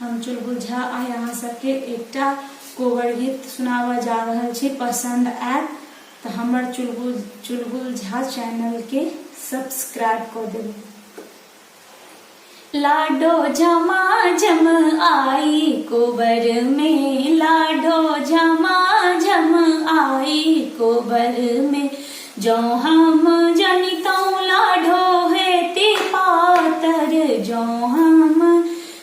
हम चुलबुल झा आइ अहाँ सबके एकटा कोबर गीत सुनाबऽ जा रहल छी। पसंद आयत तो हमर चुलबुल झा चैनल के सब्सक्राइब कर देबै। लाडो झमाझम आई कोबर में, लाडो झमाझम आई कोबर में, जो हम जनितौ लाडो हेती पातर, जो हम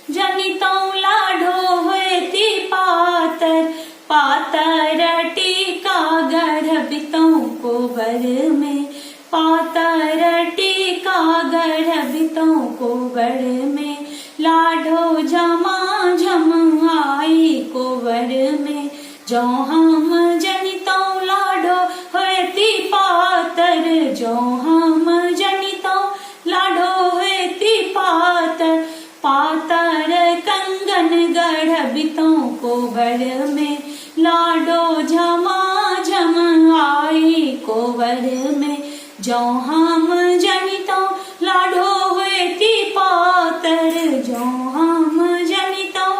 जनितौ लाडो हेती पातर, पातर टीका गढ़बितौ कोबर में, पातर टीका गढ़बितौ कोबर में, लाडो झमाझम आई कोबर में, जो हम जनितौ लाडो हेती पातर, जो हम जनितौ लाडो हेती पातर, पातर कंगन गढ़बितौ कोबर में, लाडो झमाझम आई कोबर में, जो हम जनितौ लाडो हेती पातर, जो हम जनितौ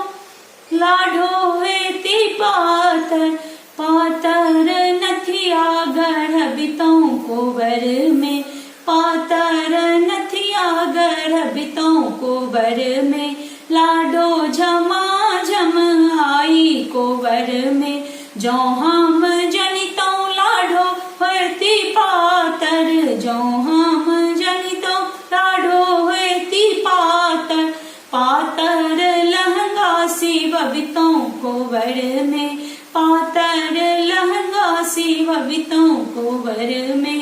लाडो हेती पातर, पातर नथिया गढ़बितौ कोबर में, पातर नथिया गढ़बितौ कोबर में, लाडो झमाझम आई कोबर में, जो हम जनितौ लाडो हेती पातर, जो हम जनितौ लाडो हेती पातर, पातर लहंगा सिवबितौ कोबर में, पातर लहंगा सिवबितौ कोबर में,